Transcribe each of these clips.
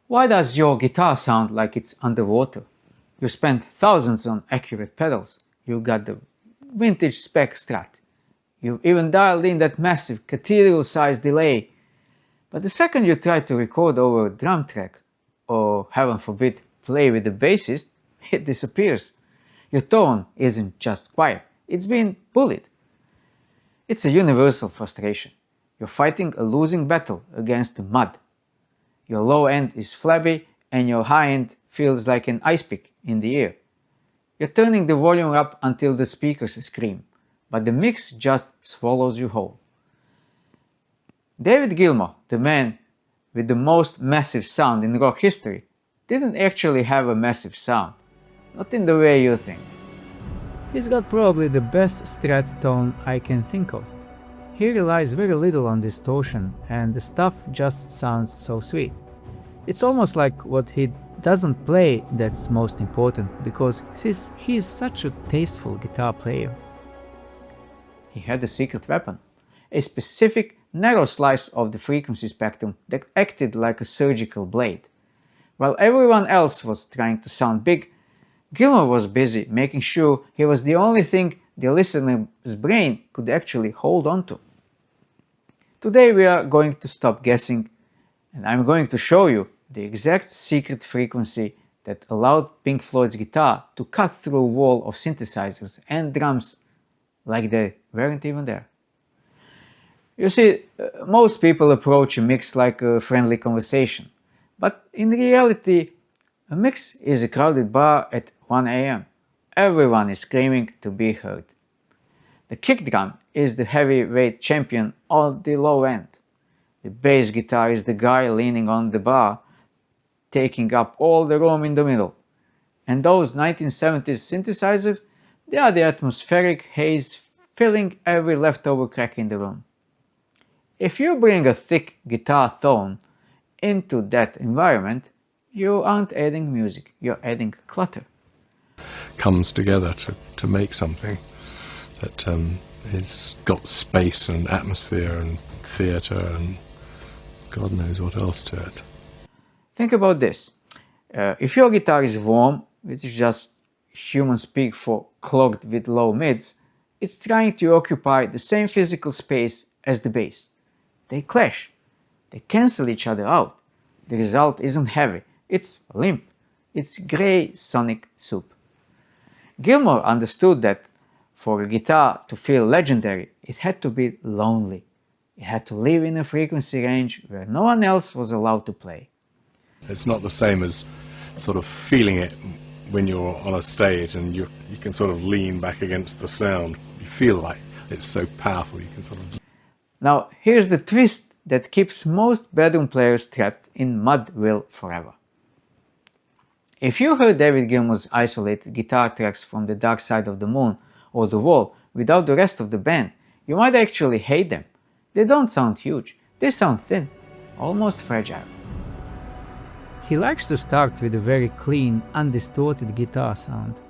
Why does your guitar sound like it's underwater? You spent thousands on accurate pedals. You got the vintage spec Strat. You've even dialed in that massive cathedral-sized delay. But the second you try to record over a drum track, or heaven forbid, play with the bassist, it disappears. Your tone isn't just quiet, it's been bullied. It's a universal frustration. You're fighting a losing battle against the mud. Your low end is flabby and your high end feels like an ice pick in the air. You're turning the volume up until the speakers scream, but the mix just swallows you whole. David Gilmour, the man with the most massive sound in rock history, didn't actually have a massive sound. Not in the way you think. He's got probably the best Strat tone I can think of. He relies very little on distortion and the stuff just sounds so sweet. It's almost like what he doesn't play that's most important, because he is such a tasteful guitar player. He had a secret weapon, a specific narrow slice of the frequency spectrum that acted like a surgical blade. While everyone else was trying to sound big, Gilmour was busy making sure he was the only thing the listener's brain could actually hold on to. Today we are going to stop guessing, and I'm going to show you the exact secret frequency that allowed Pink Floyd's guitar to cut through a wall of synthesizers and drums like they weren't even there. You see, most people approach a mix like a friendly conversation, but in reality, a mix is a crowded bar at 1 a.m. Everyone is screaming to be heard. The kick drum is the heavyweight champion on the low end. The bass guitar is the guy leaning on the bar, taking up all the room in the middle. And those 1970s synthesizers, they are the atmospheric haze filling every leftover crack in the room. If you bring a thick guitar tone into that environment, you aren't adding music, you're adding clutter. Comes together to make something that has got space and atmosphere and theatre and God knows what else to it. Think about this. If your guitar is warm, which is just human speak for clogged with low mids, it's trying to occupy the same physical space as the bass. They clash. They cancel each other out. The result isn't heavy, it's limp. It's grey sonic soup. Gilmour understood that for a guitar to feel legendary, it had to be lonely. It had to live in a frequency range where no one else was allowed to play. It's not the same as sort of feeling it when you're on a stage and you can sort of lean back against the sound. You feel like it's so powerful, you can sort of... Now, here's the twist that keeps most bedroom players trapped in Mudville forever. If you heard David Gilmour's isolated guitar tracks from The Dark Side of the Moon or The Wall without the rest of the band, you might actually hate them. They don't sound huge, they sound thin, almost fragile. He likes to start with a very clean, undistorted guitar sound.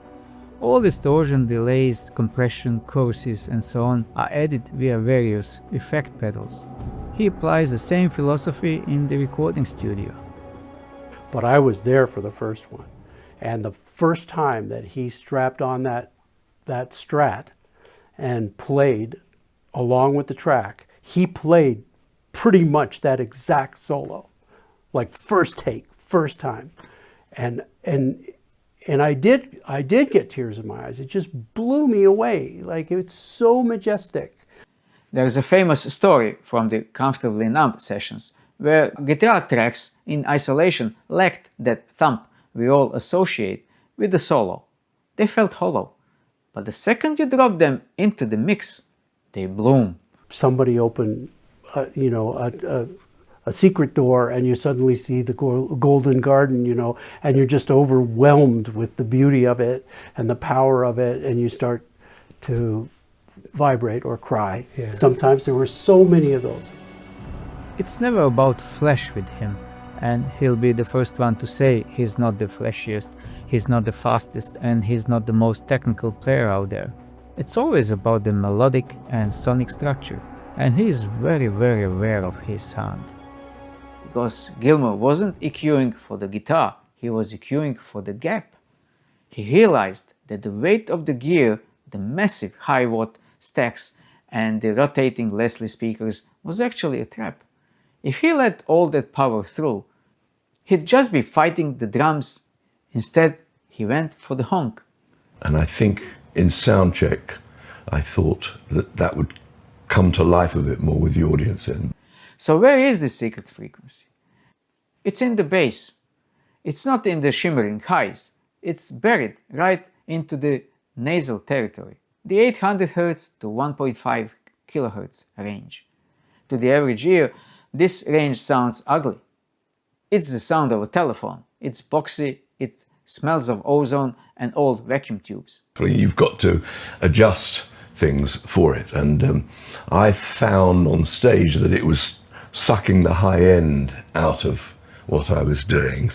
All distortion, delays, compression, choruses and so on are added via various effect pedals. He applies the same philosophy in the recording studio. But I was there for the first one, and the first time that he strapped on that Strat and played along with the track, he played pretty much that exact solo, like first take, first time, and I did get tears in my eyes. It just blew me away. Like, it's so majestic. There's a famous story from the Comfortably Numb sessions where guitar tracks in isolation lacked that thump we all associate with the solo. They felt hollow. But the second you drop them into the mix, they bloom. Somebody opened, a secret door, and you suddenly see the golden garden, and you're just overwhelmed with the beauty of it and the power of it, and you start to vibrate or cry. Yeah. Sometimes there were so many of those. It's never about flash with him, and he'll be the first one to say he's not the flashiest, he's not the fastest, and he's not the most technical player out there. It's always about the melodic and sonic structure, and he's very, very aware of his sound. because Gilmour wasn't EQing for the guitar, he was EQing for the gap. He realized that the weight of the gear, the massive high-watt stacks, and the rotating Leslie speakers was actually a trap. If he let all that power through, he'd just be fighting the drums. Instead, he went for the honk. And I think in soundcheck, I thought that that would come to life a bit more with the audience in. So where is the secret frequency? It's in the bass. It's not in the shimmering highs. It's buried right into the nasal territory, the 800 Hz to 1.5 kHz range. To the average ear, this range sounds ugly. It's the sound of a telephone. It's boxy, it smells of ozone and old vacuum tubes. You've got to adjust things for it, and I found on stage that it was sucking the high end out of what I was doing.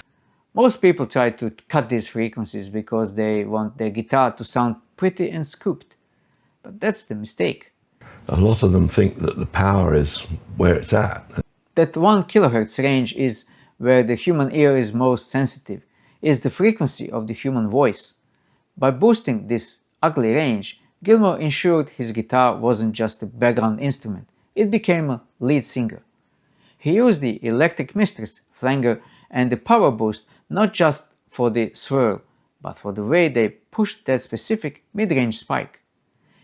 Most people try to cut these frequencies because they want their guitar to sound pretty and scooped, but that's the mistake. A lot of them think that the power is where it's at. That 1 kHz range is where the human ear is most sensitive, is the frequency of the human voice. By boosting this ugly range, Gilmour ensured his guitar wasn't just a background instrument, it became a lead singer. He used the electric mistress, flanger, and the power boost not just for the swirl, but for the way they pushed that specific mid-range spike.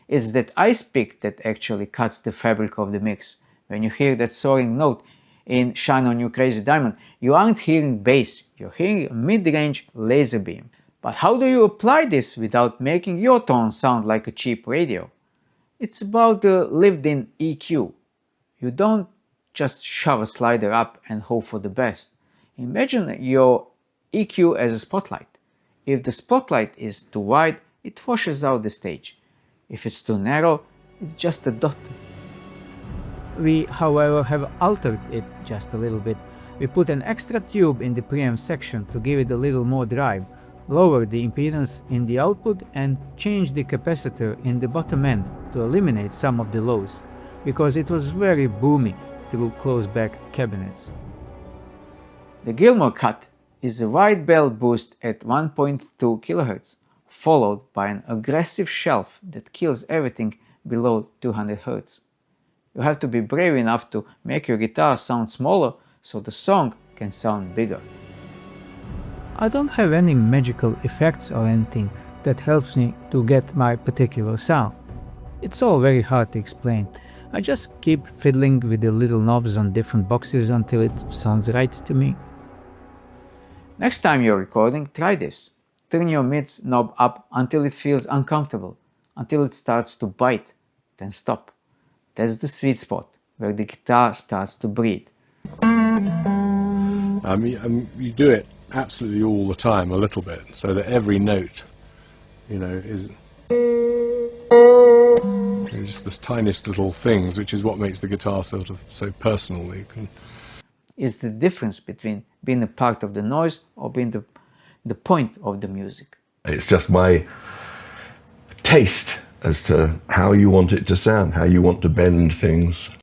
It's that ice pick that actually cuts the fabric of the mix. When you hear that soaring note in Shine On You Crazy Diamond, you aren't hearing bass, you're hearing a mid-range laser beam. But how do you apply this without making your tone sound like a cheap radio? It's about the lived-in EQ. You don't just shove a slider up and hope for the best. Imagine your EQ as a spotlight. If the spotlight is too wide, it washes out the stage. If it's too narrow, it's just a dot. We, however, have altered it just a little bit. We put an extra tube in the preamp section to give it a little more drive, lower the impedance in the output, and change the capacitor in the bottom end to eliminate some of the lows, because it was very boomy through close-back cabinets. The Gilmore Cut is a wide bell boost at 1.2 kHz, followed by an aggressive shelf that kills everything below 200 Hz. You have to be brave enough to make your guitar sound smaller so the song can sound bigger. I don't have any magical effects or anything that helps me to get my particular sound. It's all very hard to explain. I just keep fiddling with the little knobs on different boxes until it sounds right to me. Next time you're recording, try this. Turn your mids knob up until it feels uncomfortable, until it starts to bite, then stop. That's the sweet spot, where the guitar starts to breathe. You do it absolutely all the time, a little bit, so that every note, is just the tiniest little things, which is what makes the guitar sort of so personal. It's the difference between being a part of the noise or being the point of the music. It's just my taste as to how you want it to sound, how you want to bend things.